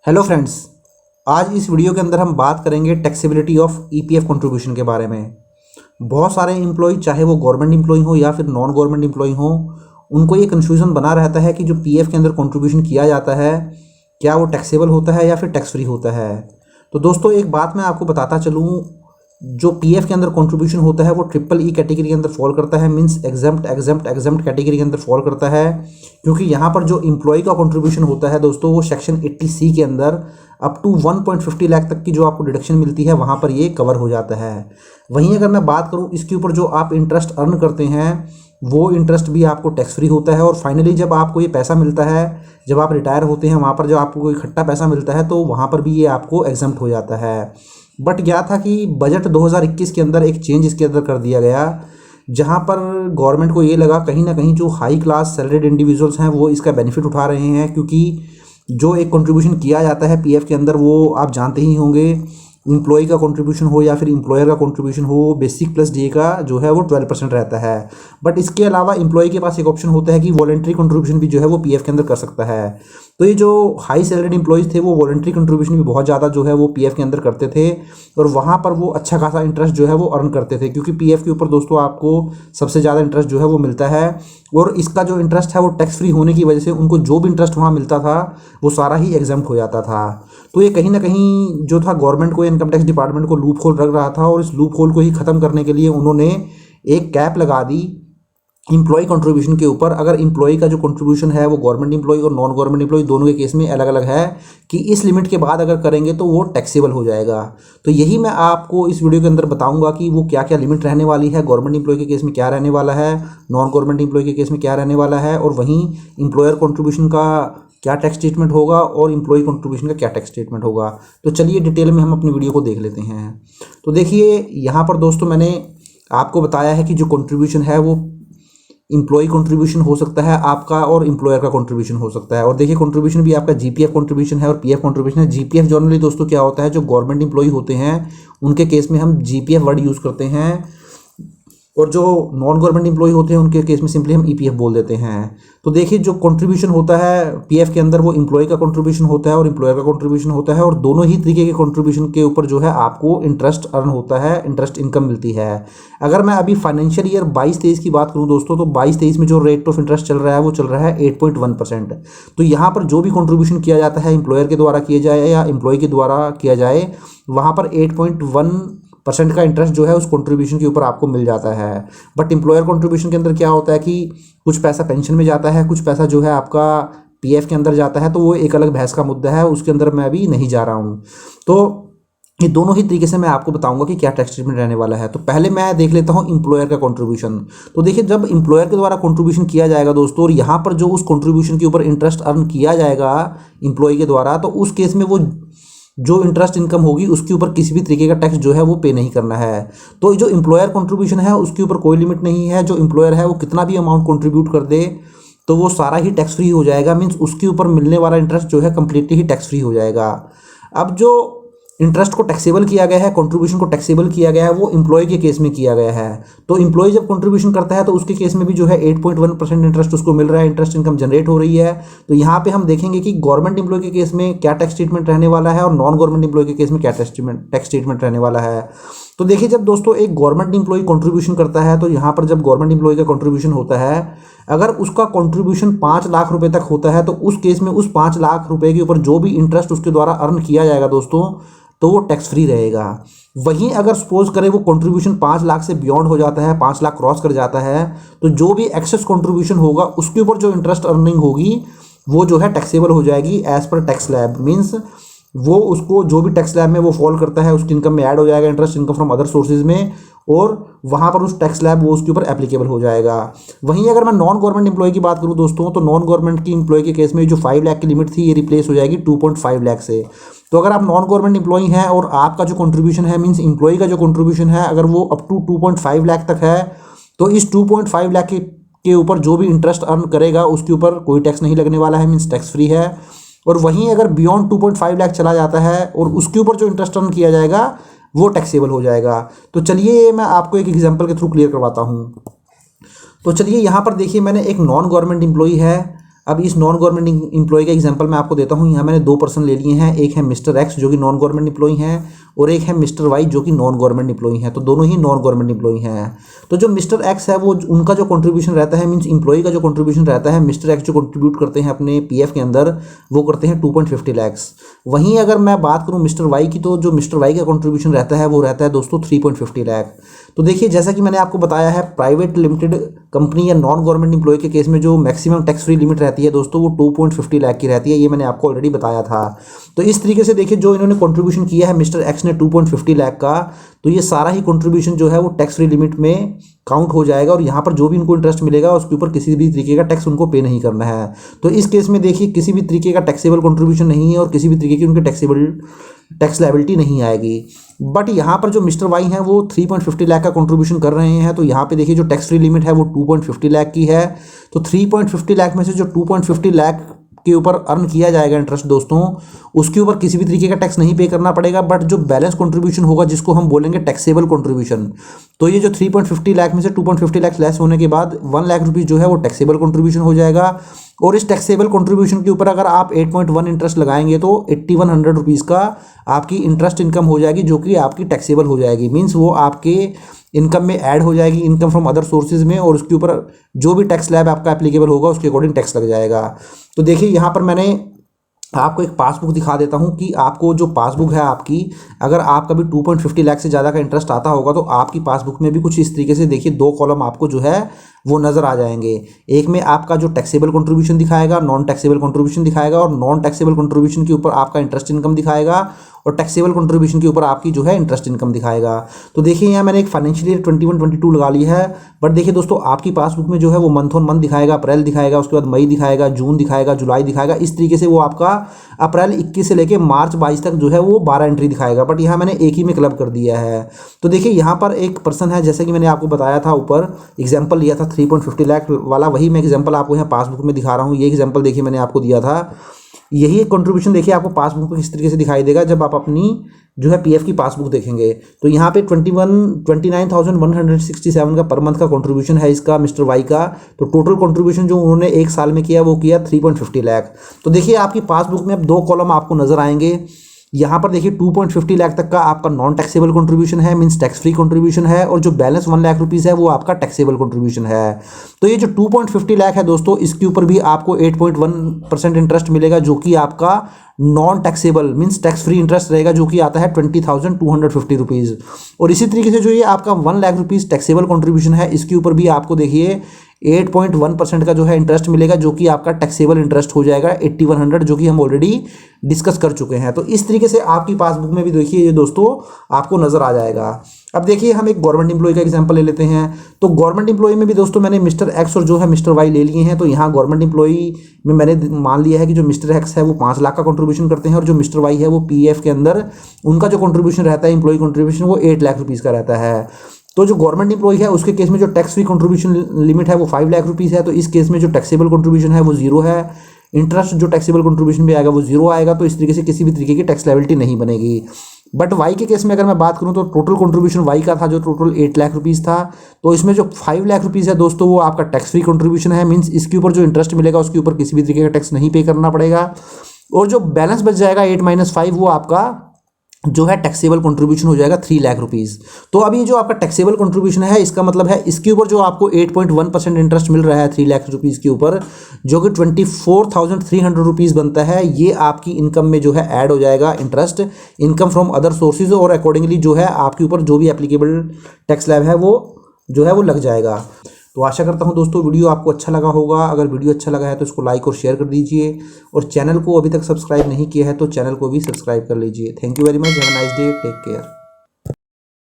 Hello friends. आज इस video के अंदर हम बात करेंगे टैक्सेबिलिटी ऑफ ईपीएफ कंट्रीब्यूशन के बारे में। बहुत सारे एम्प्लॉय, चाहे वो गवर्नमेंट एम्प्लॉय हो या फिर नॉन गवर्नमेंट एम्प्लॉय हो, उनको ये कन्फ्यूज़न बना रहता है कि जो पीएफ के अंदर कंट्रीब्यूशन किया जाता है क्या वो टैक्सेबल होता है या फिर टैक्स फ्री होता है। तो दोस्तों, एक बात मैं आपको बताता चलूँ, जो पीएफ के अंदर कंट्रीब्यूशन होता है वो ट्रिपल ई कैटेगरी के अंदर फॉल करता है, means exempt exempt exempt category के अंदर फॉल करता है। क्योंकि यहाँ पर जो एम्प्लॉय का कंट्रीब्यूशन होता है दोस्तों, वो सेक्शन 80C के अंदर अप टू 1.50 लाख तक की जो आपको डिडक्शन मिलती है वहाँ पर ये कवर हो जाता है। वहीं अगर मैं बात करूँ, इसके ऊपर जो आप इंटरेस्ट अर्न करते हैं वो इंटरेस्ट भी आपको टैक्स फ्री होता है। और फाइनली जब आपको ये पैसा मिलता है, जब आप रिटायर होते हैं, वहाँ पर जब आपको कोई इकट्ठा पैसा मिलता है तो वहाँ पर भी ये आपको एग्जम्प्ट हो जाता है। बट क्या था कि बजट 2021 के अंदर एक चेंज इसके अंदर कर दिया गया, जहाँ पर गवर्नमेंट को ये लगा कहीं ना कहीं जो हाई क्लास सैलरीड इंडिविजुअल्स हैं वो इसका बेनिफिट उठा रहे हैं। क्योंकि जो एक कंट्रीब्यूशन किया जाता है पीएफ के अंदर, वो आप जानते ही होंगे, एम्प्लॉय का कंट्रीब्यूशन हो या फिर एम्प्लॉयर का कंट्रीब्यूशन हो, बेसिक प्लस डीए का जो है वो 12% रहता है। बट इसके अलावा एम्प्लॉय के पास एक ऑप्शन होता है कि वॉलंटरी कंट्रीब्यूशन भी जो है वो पीएफ के अंदर कर सकता है। तो ये जो हाई सैलरीड एम्प्लॉयज़ थे वो वॉलंटरी कंट्रीब्यूशन भी बहुत ज़्यादा जो है वो पीएफ के अंदर करते थे, और वहाँ पर वो अच्छा खासा इंटरेस्ट जो है वो अर्न करते थे। क्योंकि पीएफ के ऊपर दोस्तों आपको सबसे ज़्यादा इंटरेस्ट जो है वो मिलता है, और इसका जो इंटरेस्ट है वो टैक्स फ्री होने की वजह से उनको जो भी इंटरेस्ट वहाँ मिलता था वो सारा ही एग्जम्प्ट हो जाता था। तो ये कहीं ना कहीं जो था गवर्नमेंट को, इनकम टैक्स डिपार्टमेंट को लूप होल लग रहा था, और इस लूप होल को ही ख़त्म करने के लिए उन्होंने एक कैप लगा दी इम्प्लॉय कंट्रीब्यूशन के ऊपर। अगर इम्प्लॉय का जो कंट्रीब्यूशन है वो गवर्नमेंट एम्प्लॉय और नॉन गवर्नमेंट एम्प्लॉय दोनों के केस में अलग अलग है कि इस लिमिट के बाद अगर करेंगे तो वो टैक्सेबल हो जाएगा। तो यही मैं आपको इस वीडियो के अंदर बताऊंगा कि वो क्या क्या लिमिट रहने वाली है, गवर्नमेंट एम्प्लॉय के केस में क्या रहने वाला है, नॉन गवर्नमेंट एम्प्लॉय के केस में क्या रहने वाला है, और वहीं एम्प्लॉयर कंट्रीब्यूशन का क्या टैक्स ट्रीटमेंट होगा और एम्प्लॉय कंट्रीब्यूशन का क्या टैक्स ट्रीटमेंट होगा। तो चलिए डिटेल में हम अपनी वीडियो को देख लेते हैं। तो देखिए, यहाँ पर दोस्तों मैंने आपको बताया है कि जो कंट्रीब्यूशन है वो इम्प्लॉय कंट्रीब्यूशन हो सकता है आपका, और एम्प्लॉयर का कंट्रीब्यूशन हो सकता है। और देखिए, कंट्रीब्यूशन भी आपका जीपीएफ कंट्रीब्यूशन है और पीएफ कंट्रीब्यूशन है। जीपीएफ जनरली दोस्तों क्या होता है, जो गवर्नमेंट एम्प्लॉय होते हैं उनके केस में हम जीपीएफ वर्ड यूज़ करते हैं, और जो नॉन गवर्नमेंट एम्प्लॉय होते हैं उनके केस में सिंपली हम ईपीएफ बोल देते हैं। तो देखिए, जो कंट्रीब्यूशन होता है पीएफ के अंदर वो एम्प्लॉय का कंट्रीब्यूशन होता है और एम्प्लॉयर का कंट्रीब्यूशन होता है, और दोनों ही तरीके के कंट्रीब्यूशन के ऊपर जो है आपको इंटरेस्ट अर्न होता है, इंटरेस्ट इनकम मिलती है। अगर मैं अभी फाइनेंशियल ईयर 22-23 की बात करूं दोस्तों, तो 22-23 में जो रेट ऑफ इंटरेस्ट चल रहा है वो चल रहा है 8.1%। तो यहाँ पर जो भी कंट्रीब्यूशन किया जाता है एम्प्लॉयर के द्वारा किया जाए या एम्प्लॉय के द्वारा किया जाए, वहाँ पर 8.1% का इंटरेस्ट जो है उस कंट्रीब्यूशन के ऊपर आपको मिल जाता है। बट एम्प्लॉयर कंट्रीब्यूशन के अंदर क्या होता है कि कुछ पैसा पेंशन में जाता है, कुछ पैसा जो है आपका पीएफ के अंदर जाता है, तो वो एक अलग बहस का मुद्दा है, उसके अंदर मैं अभी नहीं जा रहा हूँ। तो ये दोनों ही तरीके से मैं आपको बताऊंगा कि क्या टैक्स ट्रीटमेंट रहने वाला है। तो पहले मैं देख लेता हूँ एम्प्लॉयर का कंट्रीब्यूशन। तो देखिए, जब एम्प्लॉयर के द्वारा कंट्रीब्यूशन किया जाएगा दोस्तों, और यहाँ पर जो उस कंट्रीब्यूशन के ऊपर इंटरेस्ट अर्न किया जाएगा एम्प्लॉय के द्वारा, तो उस केस में वो जो इंटरेस्ट इनकम होगी उसके ऊपर किसी भी तरीके का टैक्स जो है वो पे नहीं करना है। तो जो एम्प्लॉयर कंट्रीब्यूशन है उसके ऊपर कोई लिमिट नहीं है। जो एम्प्लॉयर है वो कितना भी अमाउंट कंट्रीब्यूट कर दे तो वो सारा ही टैक्स फ्री हो जाएगा, मीन्स उसके ऊपर मिलने वाला इंटरेस्ट जो है कम्प्लीटली ही टैक्स फ्री हो जाएगा। अब जो इंटरेस्ट को टैक्सेबल किया गया है, कंट्रीब्यूशन को टैक्सेबल किया गया है, वो एम्प्लॉय के केस में किया गया है। तो एम्प्लॉय जब कंट्रीब्यूशन करता है तो उसके केस में भी जो है 8.1% इंटरेस्ट उसको मिल रहा है, इंटरेस्ट इनकम जनरेट हो रही है। तो यहाँ पे हम देखेंगे कि गवर्नमेंट एम्प्लॉय के केस में क्या टैक्स ट्रीटमेंट रहने वाला है और नॉन गवर्नमेंट एम्प्लॉय के केस में क्या टैक्स ट्रीटमेंट रहने वाला है। तो देखिए, जब दोस्तों एक गवर्नमेंट एम्प्लॉय कंट्रीब्यूशन करता है, तो यहाँ पर जब गवर्नमेंट एम्प्लॉय का कंट्रीब्यूशन होता है, अगर उसका कंट्रीब्यूशन 5 लाख रुपए तक होता है, तो उस केस में उस 5 लाख रुपए के ऊपर जो भी इंटरेस्ट उसके द्वारा अर्न किया जाएगा दोस्तों, तो वो टैक्स फ्री रहेगा। वहीं अगर सपोज करें वो कंट्रीब्यूशन 5 लाख से बियॉन्ड हो जाता है, 5 लाख क्रॉस कर जाता है, तो जो भी एक्सेस कंट्रीब्यूशन होगा उसके ऊपर जो इंटरेस्ट अर्निंग होगी वो जो है टैक्सेबल हो जाएगी as per tax slab. Means वो उसको जो भी टैक्स स्लैब में वो फॉल करता है उसकी इनकम में ऐड हो जाएगा, interest income from other sources में, और वहाँ पर उस टैक्स स्लैब वो उसके ऊपर एप्लीकेबल हो जाएगा। वहीं अगर मैं नॉन गवर्नमेंट एम्प्लॉय की बात करूँ दोस्तों, तो नॉन गवर्नमेंट की एम्प्लॉय के केस में जो 5 लाख की लिमिट थी ये रिप्लेस हो जाएगी 2.5 लाख से। तो अगर आप नॉन गवर्नमेंट एम्प्लॉय हैं और आपका जो कंट्रीब्यूशन है, मीन्स एम्प्लॉय का जो कंट्रीब्यूशन है, अगर वो अप टू 2.5 लाख तक है, तो इस 2.5 लाख के ऊपर जो भी इंटरेस्ट अर्न करेगा उसके ऊपर कोई टैक्स नहीं लगने वाला है, मीन्स टैक्स फ्री है। और वहीं अगर बियॉन्ड 2.5 लाख चला जाता है और उसके ऊपर जो इंटरेस्ट अर्न किया जाएगा वो टैक्सेबल हो जाएगा। तो चलिए मैं आपको एक एग्जांपल के थ्रू क्लियर करवाता हूँ। तो चलिए यहाँ पर देखिए, मैंने एक नॉन गवर्नमेंट एम्प्लॉई है, अब इस नॉन गवर्नमेंट एम्प्लॉय का एग्जांपल मैं आपको देता हूँ। यहाँ मैंने दो पर्सन ले लिए हैं, एक है मिस्टर एक्स जो कि नॉन गवर्नमेंट एम्प्लॉय हैं और एक है मिस्टर वाई जो कि नॉन गवर्नमेंट एम्प्लॉय हैं। तो दोनों ही नॉन गवर्नमेंट एम्प्लॉय हैं। तो जो मिस्टर एक्स है वो उनका जो कंट्रीब्यूशन रहता है, मीन्स एम्प्लॉय का जो कंट्रीब्यूशन रहता है, मिस्टर एक्स जो कंट्रीब्यूट करते हैं अपने पीएफ के अंदर वो करते हैं 2.50 लाख। वहीं अगर मैं बात करूँ मिस्टर वाई की, तो जो मिस्टर वाई का कंट्रीब्यूशन रहता है वो रहता है दोस्तों 3.50 लाख। तो देखिए जैसा कि मैंने आपको बताया है, प्राइवेट लिमिटेड कंपनी या नॉन गवर्नमेंट एम्प्लॉय के केस में जो मैक्सिमम टैक्स फ्री लिमिट रहती है दोस्तों वो 2.50 लाख की रहती है। ये मैंने आपको ऑलरेडी बताया था। तो इस तरीके से देखिए जो इन्होंने कंट्रीब्यूशन किया है मिस्टर एक्स ने 2.50 लाख का, तो ये सारा ही कंट्रीब्यूशन जो है वो टैक्स फ्री लिमिट में काउंट हो जाएगा और यहाँ पर जो भी इनको इंटरेस्ट मिलेगा उसके ऊपर किसी भी तरीके का टैक्स उनको पे नहीं करना है। तो इस केस में देखिए किसी भी तरीके का टैक्सेबल कंट्रीब्यूशन नहीं है और किसी भी तरीके की उनकी टैक्स लायबिलिटी नहीं आएगी। बट यहाँ पर जो मिस्टर वाई हैं वो 3.50 लाख का कंट्रीब्यूशन कर रहे हैं। तो यहाँ पे देखिए जो टैक्स फ्री लिमिट है वो 2.50 लाख की है। तो 3.50 लाख में से जो 2.50 लाख के ऊपर अर्न किया जाएगा इंटरेस्ट दोस्तों, उसके ऊपर किसी भी तरीके का टैक्स नहीं पे करना पड़ेगा। बट जो बैलेंस कंट्रीब्यूशन होगा जिसको हम बोलेंगे टैक्सेबल कंट्रीब्यूशन, तो ये जो 3.50 लाख में से 2.50 लाख लेस होने के बाद 1 लाख रुपीज़ जो है वो टैक्सेबल कंट्रीब्यूशन हो जाएगा। और इस टैक्सेबल कंट्रीब्यूशन के ऊपर अगर आप 8.1 इंटरेस्ट लगाएंगे तो 8100 रुपीज़ का आपकी इंटरेस्ट इनकम हो जाएगी जो कि आपकी टैक्सेबल हो जाएगी। मीन्स वो आपके इनकम में ऐड हो जाएगी, इनकम फ्रॉम अदर सोर्सेज में, और उसके ऊपर जो भी टैक्स स्लैब आपका एप्लीकेबल होगा उसके अकॉर्डिंग टैक्स लग जाएगा। तो देखिए यहाँ पर मैंने आपको एक पासबुक दिखा देता हूँ कि आपको जो पासबुक है आपकी, अगर आपका भी 2.50 लाख से ज़्यादा का इंटरेस्ट आता होगा तो आपकी पासबुक में भी कुछ इस तरीके से देखिए दो कॉलम आपको जो है वो नज़र आ जाएंगे। एक में आपका जो टैक्सेबल कंट्रीब्यूशन दिखाएगा, नॉन टैक्सेबल कंट्रीब्यूशन दिखाएगा, और नॉन टैक्सेबल कंट्रीब्यूशन के ऊपर आपका इंटरेस्ट इनकम दिखाएगा, और टैक्सेबल कंट्रीब्यूशन के ऊपर आपकी जो है इंटरेस्ट इनकम दिखाएगा। तो देखिए यहाँ मैंने एक फाइनेंशियल ईयर 21-22 लगा ली है। बट देखिए दोस्तों आपकी पासबुक में जो है वो मंथ ऑन मंथ दिखाएगा, अप्रैल दिखाएगा, उसके बाद मई दिखाएगा, जून दिखाएगा, जुलाई दिखाएगा। इस तरीके से वो आपका अप्रैल 21 से लेकर मार्च 22 तक जो है वो 12 एंट्री दिखाएगा। बट यहाँ मैंने एक ही में क्लब कर दिया है। तो देखिए यहाँ पर एक पर्सन है, जैसे कि मैंने आपको बताया था ऊपर एग्जाम्पल लिया था 3.50 लाख वाला, वही मैं एग्जाम्पल आपको यहाँ पासबुक में दिखा रहा हूँ। ये एग्जाम्पल देखिए मैंने आपको दिया था। यही एक कंट्रीब्यूशन देखिए आपको पासबुक में किस तरीके से दिखाई देगा जब आप अपनी जो है पीएफ की पासबुक देखेंगे। तो यहाँ पे 29,167 का पर मंथ का कंट्रीब्यूशन है इसका मिस्टर वाई का। तो टोटल कंट्रीब्यूशन जो उन्होंने एक साल में किया वो किया 3.50 लाख। तो देखिए आपकी पासबुक में अब दो कॉलम आपको नजर आएंगे। यहाँ पर देखिए 2.50 लाख तक का आपका नॉन टैक्सेबल कंट्रीब्यूशन है, मींस टैक्स फ्री कंट्रीब्यूशन है, और जो बैलेंस 1 लाख रुपीज़ है वो आपका टैक्सेबल कंट्रीब्यूशन है। तो ये जो 2.50 लाख है दोस्तों, इसके ऊपर भी आपको 8.1% इंटरेस्ट मिलेगा जो कि आपका non taxable means tax free interest रहेगा जो कि आता है 20,250 रुपीज़। और इसी तरीके से जो ये आपका 1 लाख रुपीज़ टैक्सेबल कंट्रीब्यूशन है इसके ऊपर भी आपको देखिए 8.1% का जो है इंटरेस्ट मिलेगा जो कि आपका टैक्सेबल इंटरेस्ट हो जाएगा 8100, जो कि हम ऑलरेडी डिस्कस कर चुके हैं। तो इस तरीके से आपकी पासबुक में भी देखिए ये दोस्तों आपको नजर आ जाएगा। अब देखिए हम एक गवर्नमेंट एम्प्लॉय का एग्जांपल ले लेते हैं। तो गवर्नमेंट एम्प्लॉय में भी दोस्तों मैंने मिस्टर एक्स और जो है मिस्टर वाई ले लिए हैं। तो यहाँ गवर्नमेंट एम्प्लॉय में मैंने मान लिया है कि जो मिस्टर एक्स है वो 5 लाख का कंट्रीब्यूशन करते हैं और जो मिस्टर वाई है वो पीएफ के अंदर उनका जो कंट्रीब्यूशन रहता है एम्प्लॉय कंट्रीब्यूशन वो 8 लाख रुपीज़ का रहता है। तो जो गवर्नमेंट एम्प्लॉय है उसके केस में जो टैक्स फ्री कंट्रीब्यूशन लिमिट है वो 5 लाख रुपीज़ है। तो इस केस में जो टैक्सेबल कंट्रीब्यूशन है वो 0 है, इंटरेस्ट जो टैक्सेबल कंट्रीब्यूशन भी आएगा वो 0 आएगा। तो इस तरीके से किसी भी तरीके की टैक्स लायबिलिटी नहीं बनेगी। बट वाई के केस में अगर मैं बात करूं तो टोटल कंट्रीब्यूशन वाई का था जो टोटल 8 लाख रुपीज़ था। तो इसमें जो 5 लाख रुपीज़ है दोस्तों वो आपका टैक्स फ्री कंट्रीब्यूशन है, मीन्स इसके ऊपर जो इंटरेस्ट मिलेगा उसके ऊपर किसी भी तरीके का टैक्स नहीं पे करना पड़ेगा। और जो बैलेंस बच जाएगा 8-5 वो आपका जो है टैक्सेबल कंट्रीब्यूशन हो जाएगा 3 लाख रुपीज़। तो अभी जो आपका टैक्सेबल कंट्रीब्यूशन है इसका मतलब है इसके ऊपर जो आपको 8.1% इंटरेस्ट मिल रहा है 3 लाख रुपीज़ के ऊपर, जो कि 24,300 रुपीज़ बनता है, ये आपकी इनकम में जो है ऐड हो जाएगा interest income from other sources, और अकॉर्डिंगली जो है आपके ऊपर जो भी एप्लीकेबल टैक्स स्लैब है वो जो है वो लग जाएगा। तो आशा करता हूं दोस्तों वीडियो आपको अच्छा लगा होगा। अगर वीडियो अच्छा लगा है तो इसको लाइक और शेयर कर दीजिए, और चैनल को अभी तक सब्सक्राइब नहीं किया है तो चैनल को भी सब्सक्राइब कर लीजिए। Thank you very much, have a nice day, take care.